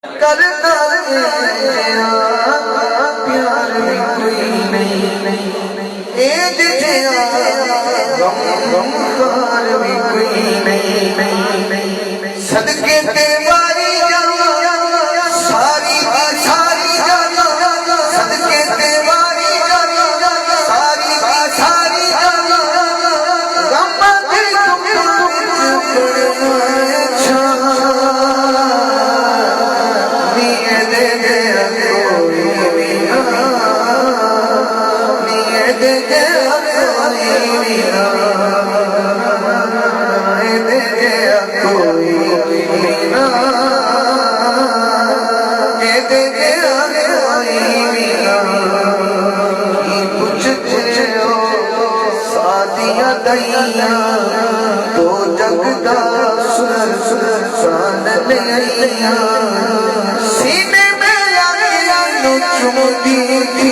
करता प्यार में कोई नहीं, एज गम में कोई नहीं, सदके ते वारी सारी सारी सदके ते वारी सारी सारी गम के तो जगदा सुर सुर सान लिया सीने में आगे चुमती थी।